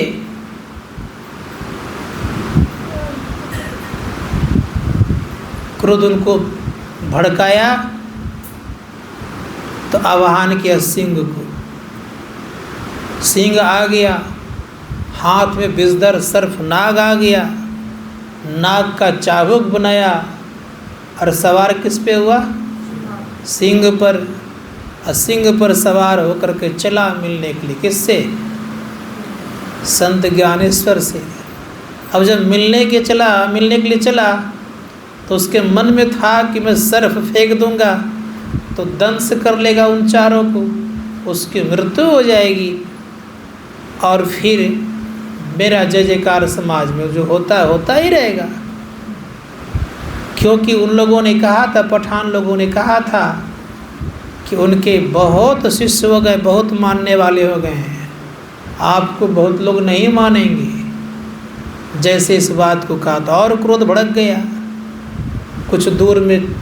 Speaker 1: क्रोध उनको भड़काया तो आवाहन किया सिंह को। सिंह आ गया, हाथ में विषधर सर्प नाग आ गया, नाग का चाबुक बनाया और सवार किस पे हुआ? सिंह पर। और सिंह पर सवार होकर के चला मिलने के लिए, किससे? संत ज्ञानेश्वर से। अब जब मिलने के लिए चला तो उसके मन में था कि मैं सर्प फेंक दूंगा तो दंश कर लेगा उन चारों को, उसकी मृत्यु हो जाएगी और फिर मेरा जय जयकार समाज में जो होता ही रहेगा। क्योंकि उन लोगों ने कहा था, पठान लोगों ने कहा था कि उनके बहुत शिष्य हो गए, बहुत मानने वाले हो गए हैं, आपको बहुत लोग नहीं मानेंगे। जैसे इस बात को कहा था और क्रोध भड़क गया। कुछ दूर में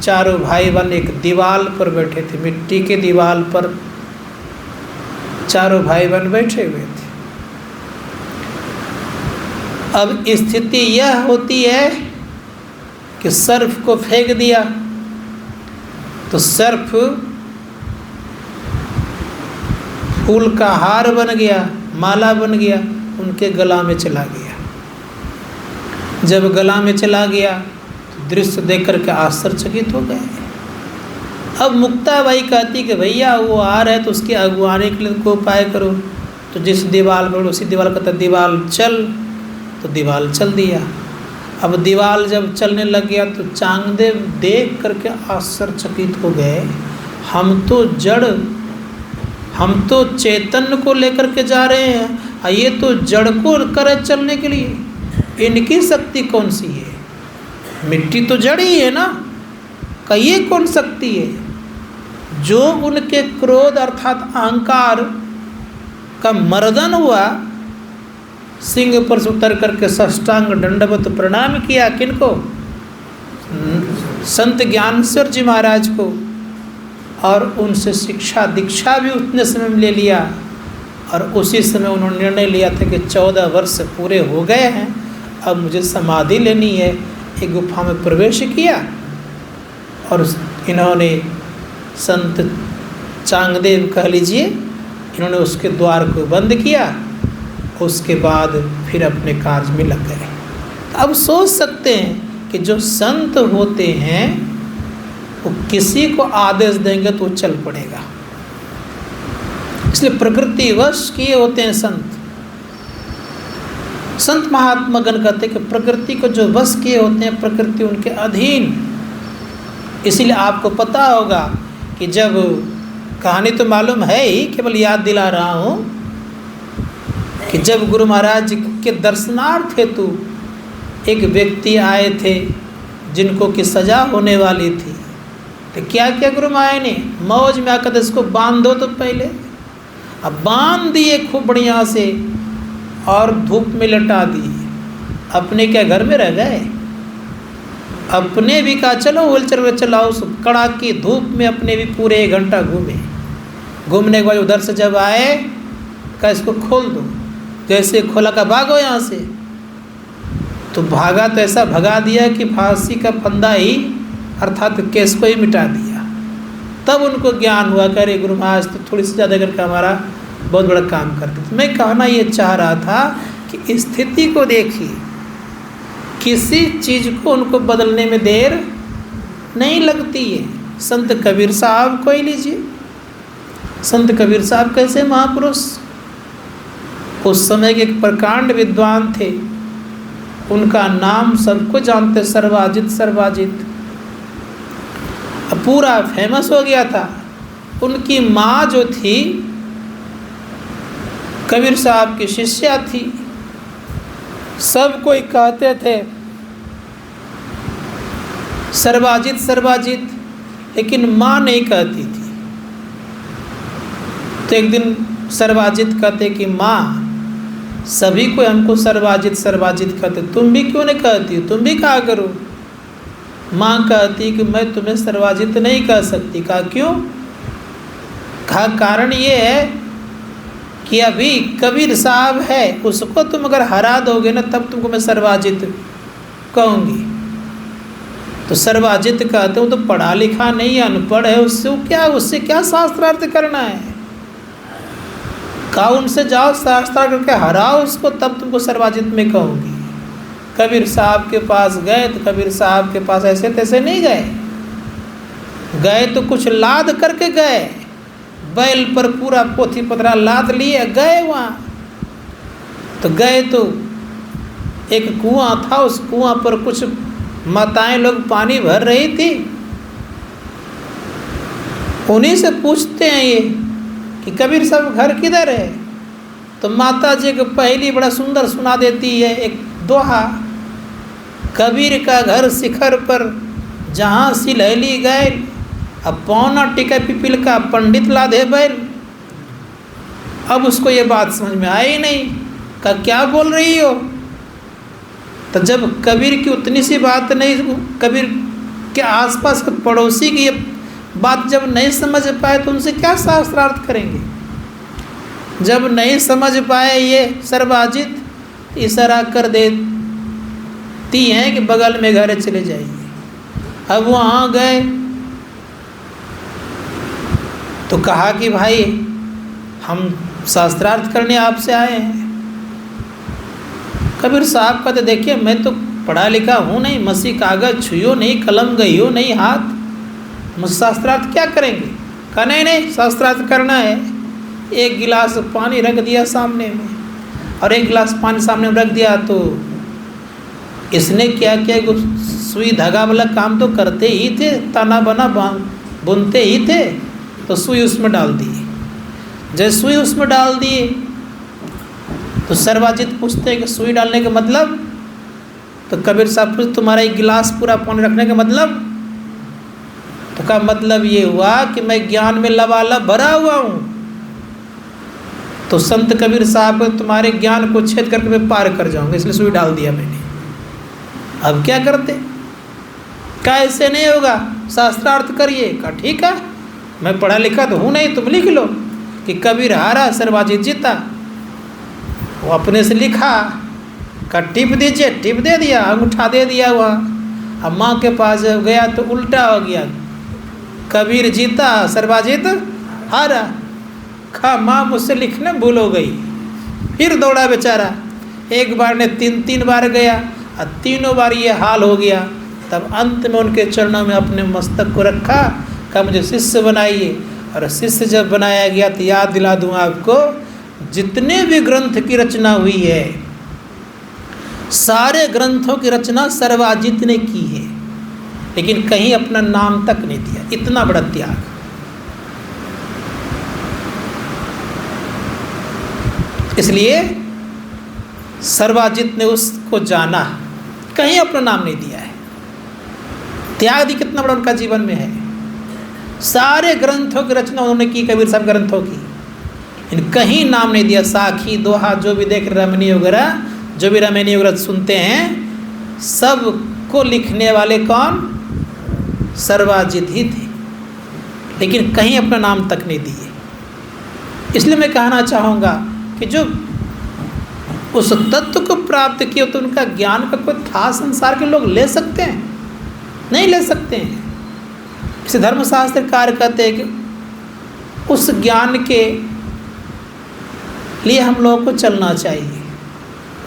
Speaker 1: चारों भाई बहन एक दीवार पर बैठे थे, मिट्टी के दीवार पर चारों भाई बहन बैठे हुए थे। अब स्थिति यह होती है कि सर्प को फेंक दिया तो सर्प फूल का हार बन गया, माला बन गया, उनके गला में चला गया। जब गला में चला गया तो दृश्य देख करके आश्चर्यचकित हो गए। अब मुक्ताबाई कहती कि भैया वो आ रहा है तो उसकी अगुवानी के लिए को उपाय करो। तो जिस दीवार पर उसी दीवार कहता दीवार चल, तो दीवार चल दिया। अब दीवार जब चलने लग गया तो चांगदेव देख करके आश्चर्यचकित हो गए। हम तो चैतन्य को लेकर के जा रहे हैं और ये तो जड़ को करे चलने के लिए। इनकी शक्ति कौन सी है? मिट्टी तो जड़ ही है ना, का ये कौन शक्ति है जो उनके क्रोध अर्थात अहंकार का मर्दन हुआ? सिंह पर से उतर करके साष्टांग दंडवत प्रणाम किया। किनको? संत ज्ञानेश्वर जी महाराज को। और उनसे शिक्षा दीक्षा भी उतने समय में ले लिया। और उसी समय उन्होंने निर्णय लिया था कि 14 वर्ष पूरे हो गए हैं, अब मुझे समाधि लेनी है। एक गुफा में प्रवेश किया और इन्होंने संत चांगदेव कह लीजिए, इन्होंने उसके द्वार को बंद किया। उसके बाद फिर अपने कार्य में लग गए। अब सोच सकते हैं कि जो संत होते हैं वो किसी को आदेश देंगे तो चल पड़ेगा। इसलिए प्रकृति वश किए होते हैं संत। संत महात्मा गण कहते हैं कि प्रकृति को जो वश किए होते हैं, प्रकृति उनके अधीन। इसीलिए आपको पता होगा कि जब कहानी तो मालूम है ही, केवल याद दिला रहा हूँ कि जब गुरु महाराज के दर्शनार्थ हेतु एक व्यक्ति आए थे जिनको कि सजा होने वाली थी, तो क्या क्या गुरु महाराज ने मौज में आकर इसको बांध दो। तो पहले अब बांध दिए खूब बढ़िया से और धूप में लटा दिए। अपने क्या घर में रह गए? अपने भी कहा चलो व्हीलचेयर में चलाओ। कड़ाकी धूप में अपने भी पूरे 1 घंटा घूमे। घूमने के बाद उधर से जब आए कहा इसको खोल दो। जैसे खोला का भागो यहाँ से, तो भागा तो ऐसा भगा दिया कि फांसी का फंदा ही अर्थात केस को ही मिटा दिया। तब उनको ज्ञान हुआ कि अरे गुरु महाराज तो थोड़ी सी ज़्यादा करके हमारा बहुत बड़ा काम करते। तो मैं कहना ये चाह रहा था कि स्थिति को देखिए, किसी चीज़ को उनको बदलने में देर नहीं लगती है। संत कबीर साहब को ही लीजिए। संत कबीर साहब कैसे महापुरुष, उस समय के एक प्रकांड विद्वान थे। उनका नाम सबको जानते, सर्वाजित पूरा फेमस हो गया था। उनकी माँ जो थी कबीर साहब की शिष्या थी। सब कोई कहते थे सर्वाजित, लेकिन माँ नहीं कहती थी। तो एक दिन सर्वाजित कहते कि माँ सभी को हमको सर्वाजित कहते, तुम भी क्यों नहीं कहती? तुम भी कहा करो। माँ कहती कि मैं तुम्हें सर्वाजित नहीं कह सकती। कहा क्यों? कहा कारण ये है कि अभी कबीर साहब है, उसको तुम अगर हरा दोगे ना तब तुमको मैं सर्वाजित कहूँगी। तो सर्वाजित कहते हो तो पढ़ा लिखा नहीं, अनपढ़ है, उससे क्या शास्त्रार्थ करना है। कहा उनसे जाओ शास्त्रार्थ करके हराओ उसको, तब तुमको सर्वाजित में कहूँगी। कबीर साहब के पास गए तो कबीर साहब के पास ऐसे तैसे नहीं गए तो कुछ लाद करके गए, बैल पर पूरा पोथी पतरा लाद लिए गए वहाँ। तो गए तो एक कुआं था, उस कुआं पर कुछ माताएं लोग पानी भर रही थी। उन्हीं से पूछते हैं ये कि कबीर साहब घर किधर है। तो माता जी को पहली बड़ा सुंदर सुना देती है एक दोहा, कबीर का घर शिखर पर जहाँ सिलहली गए, अब पौना टिका पिपिल का पंडित लाधे बैल। अब उसको ये बात समझ में आई नहीं, का क्या बोल रही हो। तो जब कबीर की उतनी सी बात नहीं, कबीर के आसपास के पड़ोसी की ये बात जब नहीं समझ पाए तो उनसे क्या शास्त्रार्थ करेंगे। जब नहीं समझ पाए ये सर्वाजित, इशारा कर देती हैं कि बगल में घर चले जाइए। अब वहाँ गए तो कहा कि भाई हम शास्त्रार्थ करने आपसे आए हैं। कबीर साहब कहते देखिए मैं तो पढ़ा लिखा हूँ नहीं, मसी कागज छुइयो नहीं, कलम गइयो नहीं हाथ, मुझ शास्त्रार्थ क्या करेंगे। कहा नहीं शास्त्रार्थ करना है। एक गिलास पानी रख दिया सामने में और एक गिलास पानी सामने में रख दिया तो इसने क्या किया, सुई धागा वाला काम तो करते ही थे, तना बना बुनते ही थे। तो सुई उसमें डाल दी। जब सुई उसमें डाल दिए तो सर्वाजित पूछते हैं कि सुई डालने का मतलब। तो कबीर साहब पूछते तुम्हारा एक गिलास पूरा पानी रखने का मतलब। तो का मतलब ये हुआ कि मैं ज्ञान में लबालब भरा हुआ हूँ। तो संत कबीर साहब तुम्हारे ज्ञान को छेद करके मैं पार कर जाऊँगा, इसलिए सुई डाल दिया मैंने। अब क्या करते, क्या ऐसे नहीं होगा, शास्त्रार्थ करिए। का ठीक है, मैं पढ़ा लिखा तो हूँ नहीं, तुम लिख लो कि कबीर हारा सर्वाजित जीता। वो अपने से लिखा, का टिप दीजिए, टिप दे दिया, अंगूठा दे दिया वहाँ। अब माँ के पास जब गया तो उल्टा हो गया, कबीर जीता सर्वाजित हारा। खा माँ मुझसे लिखना भूल हो गई। फिर दौड़ा बेचारा, एक बार ने तीन बार गया और तीनों बार ये हाल हो गया। तब अंत में उनके चरणों में अपने मस्तक को रखा, कहा मुझे शिष्य बनाइए। और शिष्य जब बनाया गया तो याद दिला दूँ आपको, जितने भी ग्रंथ की रचना हुई है सारे ग्रंथों की रचना सर्वाजित ने की है, लेकिन कहीं अपना नाम तक नहीं दिया। इतना बड़ा त्याग। इसलिए सर्वाजित ने उसको जाना, कहीं अपना नाम नहीं दिया है। त्याग कितना बड़ा उनका जीवन में है। सारे ग्रंथों की रचना उन्होंने की, कबीर साहब ग्रंथों की, इन कहीं नाम नहीं दिया। साखी दोहा जो भी देख रमणी वगैरह, जो भी रमणी वगैरह सुनते हैं, सब को लिखने वाले कौन, सर्वाजित ही थे, लेकिन कहीं अपना नाम तक नहीं दिए। इसलिए मैं कहना चाहूँगा कि जो उस तत्व को प्राप्त किया तो उनका ज्ञान का कोई था संसार के लोग ले सकते हैं, नहीं ले सकते हैं। इसे धर्मशास्त्रकार कहते हैं कि उस ज्ञान के लिए हम लोगों को चलना चाहिए।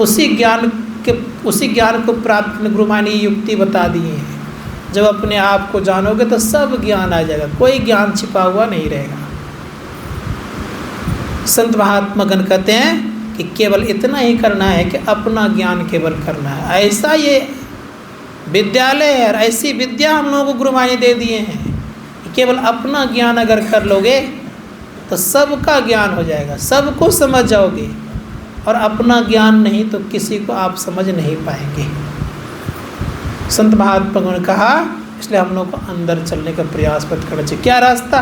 Speaker 1: उसी ज्ञान को प्राप्त करने गुरु मानी युक्ति बता दिए हैं। जब अपने आप को जानोगे तो सब ज्ञान आ जाएगा, कोई ज्ञान छिपा हुआ नहीं रहेगा। संत महात्मा गण कहते हैं कि केवल इतना ही करना है कि अपना ज्ञान केवल करना है। ऐसा ये विद्यालय है, ऐसी विद्या हम लोगों को गुरु मानी दे दिए हैं कि केवल अपना ज्ञान अगर कर लोगे तो सबका ज्ञान हो जाएगा, सबको समझ जाओगे। और अपना ज्ञान नहीं तो किसी को आप समझ नहीं पाएंगे। संत महात्मा ने कहा, इसलिए हम लोग को अंदर चलने का प्रयास मत करना चाहिए। क्या रास्ता,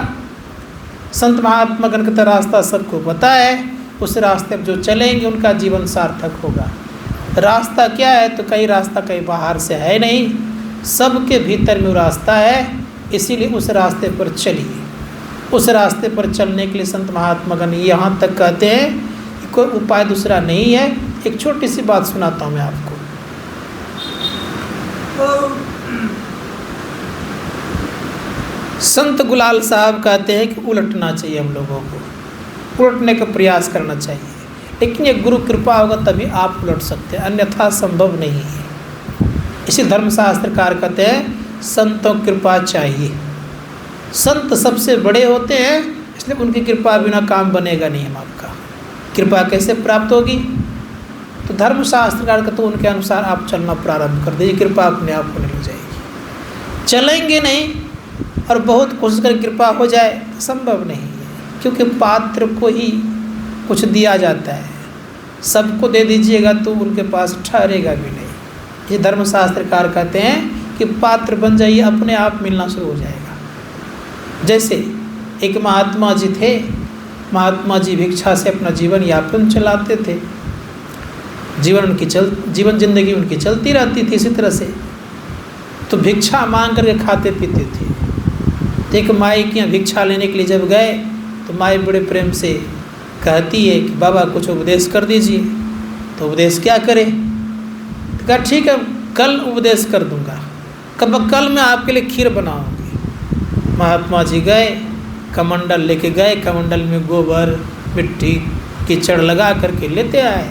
Speaker 1: संत महात्मा गण का रास्ता सबको पता है। उस रास्ते पर जो चलेंगे उनका जीवन सार्थक होगा। रास्ता क्या है, तो कहीं रास्ता कहीं बाहर से है नहीं, सबके भीतर में वो रास्ता है। इसीलिए उस रास्ते पर चलिए। उस रास्ते पर चलने के लिए संत महात्मागण यहाँ तक कहते हैं कि कोई उपाय दूसरा नहीं है। एक छोटी सी बात सुनाता हूँ मैं आपको। संत गुलाल साहब कहते हैं कि उलटना चाहिए, हम लोगों को उलटने का प्रयास करना चाहिए, लेकिन ये गुरु कृपा होगा तभी आप उलट सकते हैं, अन्यथा संभव नहीं है। इसी धर्मशास्त्रकार कहते हैं संतों की कृपा चाहिए। संत सबसे बड़े होते हैं, इसलिए उनकी कृपा बिना काम बनेगा नहीं। हम आपका कृपा कैसे प्राप्त होगी? तो धर्मशास्त्रकार का तो उनके अनुसार आप चलना प्रारंभ कर दीजिए, कृपा अपने आप होने लग जाएगी। चलेंगे नहीं और बहुत कोशिश कर कृपा हो जाए तो संभव नहीं है, क्योंकि पात्र को ही कुछ दिया जाता है। सबको दे दीजिएगा तो उनके पास ठहरेगा भी नहीं। ये धर्मशास्त्रकार कहते हैं कि पात्र बन जाइए, अपने आप मिलना शुरू हो जाएगा। जैसे एक महात्मा जी थे, महात्मा जी भिक्षा से अपना जीवन यापन चलाते थे, जीवन जिंदगी उनकी चलती रहती थी इसी तरह से। तो भिक्षा मांग करके खाते पीते थे। तो एक माई के यहाँ भिक्षा लेने के लिए जब गए तो माई बड़े प्रेम से कहती है कि बाबा कुछ उपदेश कर दीजिए। तो उपदेश क्या करे? तो कहा ठीक है, कल उपदेश कर दूंगा, कल मैं आपके लिए खीर बनाऊंगी। महात्मा जी गए, कमंडल लेके गए, कमंडल में गोबर मिट्टी कीचड़ लगा करके लेते आए।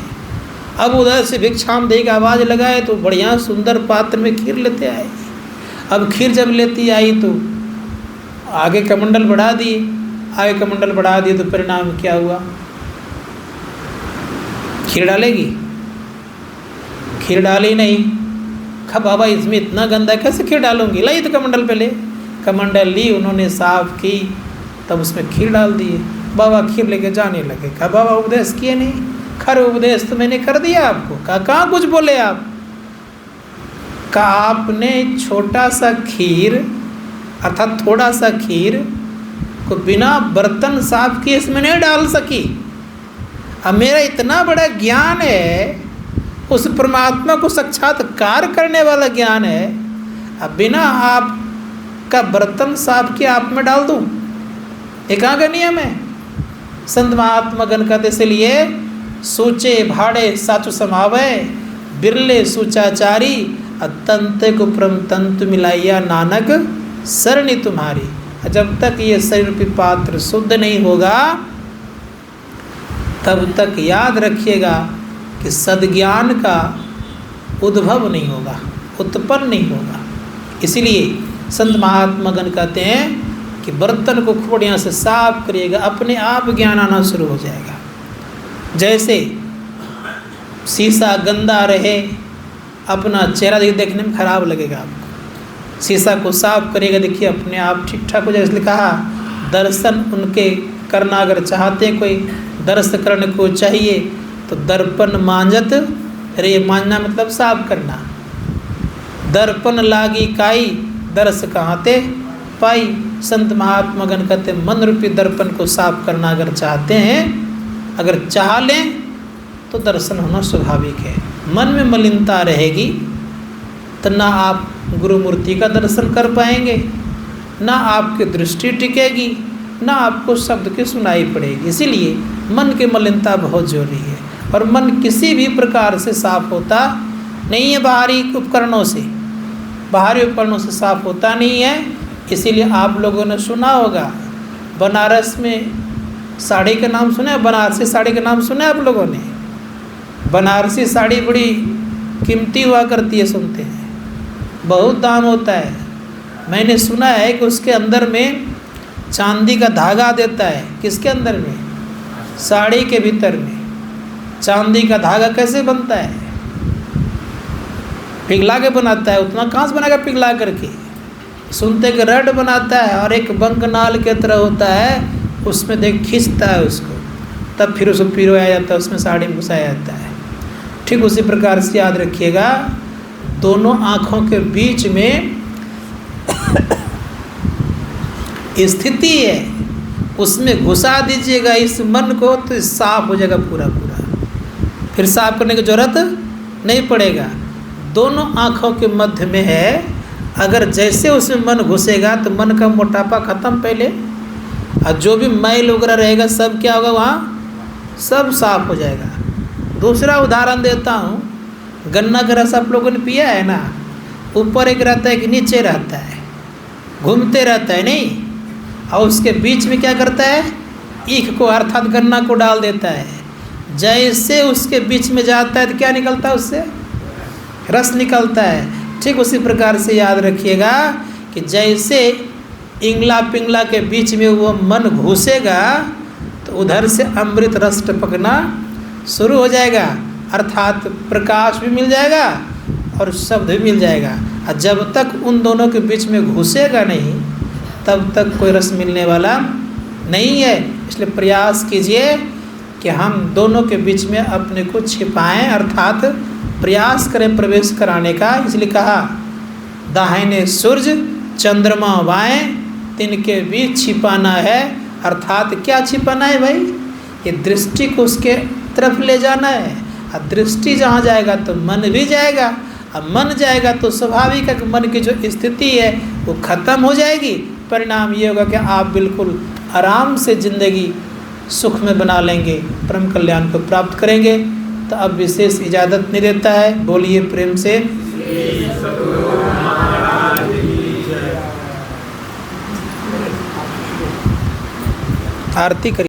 Speaker 1: अब उधर से भिक्षाम दे की आवाज़ लगाए तो बढ़िया सुंदर पात्र में खीर लेते आए। अब खीर जब लेती आई तो आगे कमंडल बढ़ा दिए, आगे कमंडल बढ़ा दिए तो परिणाम क्या हुआ? खीर डालेगी? खीर डाली नहीं। खा बाबा इसमें इतना गंदा कैसे खीर डालूंगी? लाई तो कमंडल पे ले। कमंडल ली, उन्होंने साफ की, तब उसमें खीर डाल दिए। बाबा खीर लेके जाने लगे। कहा बाबा उपदेश किए नहीं? खैर उपदेश तो मैंने कर दिया आपको। कहा कहाँ कुछ बोले आप? कहा आपने छोटा सा खीर अर्थात थोड़ा सा खीर को बिना बर्तन साफ किए इसमें नहीं डाल सकी। अब मेरा इतना बड़ा ज्ञान है, उस परमात्मा को साक्षात्कार करने वाला ज्ञान है, अब बिना आपका बर्तन साफ किए आप में डाल दूँ? ये कहाँ का नियम है? संत महात्मा गण कहते इसलिए सोचे भाड़े साचु समावे, बिरले सूचाचारी, अतंत को परम तंतु मिलाइया नानक सरणी तुम्हारी। जब तक ये शरीर रूपी पात्र शुद्ध नहीं होगा तब तक याद रखिएगा कि सद्ज्ञान का उद्भव नहीं होगा, उत्पन्न नहीं होगा। इसीलिए संत महात्मा गण कहते हैं कि बर्तन को खूब बढ़िया से साफ करिएगा, अपने आप ज्ञान आना शुरू हो जाएगा। जैसे शीशा गंदा रहे, अपना चेहरा देखने में खराब लगेगा आपको। शीशा को साफ करिएगा, देखिए अपने आप ठीक ठाक हो जाएगा। इसलिए कहा दर्शन उनके करना अगर चाहते कोई दर्शन करने को चाहिए तो दर्पण मांजत, अरे मांजना मतलब साफ करना। दर्पण लागी काई, दर्श कहाते पाई। संत महात्मा गण कहते मन रूपी दर्पण को साफ करना अगर चाहते हैं, अगर चाह लें तो दर्शन होना स्वाभाविक है। मन में मलिनता रहेगी तो ना आप गुरु मूर्ति का दर्शन कर पाएंगे, ना आपकी दृष्टि टिकेगी, ना आपको शब्द की सुनाई पड़ेगी। इसीलिए मन की मलिनता बहुत जरूरी है। और मन किसी भी प्रकार से साफ होता नहीं है बाहरी उपकरणों से, बाहरी उपकरणों से साफ होता नहीं है। इसीलिए आप लोगों ने सुना होगा बनारस में साड़ी का नाम सुना है, बनारसी साड़ी का नाम सुना है आप लोगों ने? बनारसी साड़ी बड़ी कीमती हुआ करती है, सुनते हैं, बहुत दाम होता है। मैंने सुना है कि उसके अंदर में चांदी का धागा देता है। किसके अंदर में? साड़ी के भीतर में चांदी का धागा कैसे बनता है? पिघला के बनाता है। उतना कहाँ से बनाएगा पिघला करके? सुनते कि रड बनाता है और एक बंकनाल के तरह होता है, उसमें देख खींचता है उसको, तब फिर उसको पिरोया जाता है, उसमें साड़ी में घुसाया जाता है। ठीक उसी प्रकार से याद रखिएगा, दोनों आँखों के बीच में स्थिति है, उसमें घुसा दीजिएगा इस मन को तो साफ हो जाएगा पूरा पूरा, फिर साफ करने की जरूरत नहीं पड़ेगा। दोनों आँखों के मध्य में है, अगर जैसे उसमें मन घुसेगा तो मन का मोटापा खत्म, पहले और जो भी मैल वगैरह रहेगा सब क्या होगा वहाँ, सब साफ हो जाएगा। दूसरा उदाहरण देता हूँ, गन्ना का रस आप लोगों ने पिया है ना, ऊपर एक रहता है कि नीचे रहता है, घूमते रहता है नहीं, और उसके बीच में क्या करता है, ईख को अर्थात गन्ना को डाल देता है। जैसे उसके बीच में जाता है तो क्या निकलता है उससे, रस निकलता है। ठीक उसी प्रकार से याद रखिएगा कि जैसे इंगला पिंगला के बीच में वो मन घुसेगा तो उधर से अमृत रस टपकना शुरू हो जाएगा, अर्थात प्रकाश भी मिल जाएगा और शब्द भी मिल जाएगा। और जब तक उन दोनों के बीच में घुसेगा नहीं तब तक कोई रस मिलने वाला नहीं है। इसलिए प्रयास कीजिए कि हम दोनों के बीच में अपने को छिपाएं, अर्थात प्रयास करें प्रवेश कराने का। इसलिए कहा दाहिने सूर्य चंद्रमा बाएं तिनके बीच छिपाना है। अर्थात क्या छिपाना है भाई, ये दृष्टि को उसके तरफ ले जाना है। और दृष्टि जहाँ जाएगा तो मन भी जाएगा, अब मन जाएगा तो स्वाभाविक है कि मन की जो स्थिति है वो ख़त्म हो जाएगी। परिणाम ये होगा कि आप बिल्कुल आराम से ज़िंदगी सुख में बना लेंगे, परम कल्याण को प्राप्त करेंगे। तो अब विशेष इजाज़त नहीं देता है, बोलिए प्रेम से आरती करिए।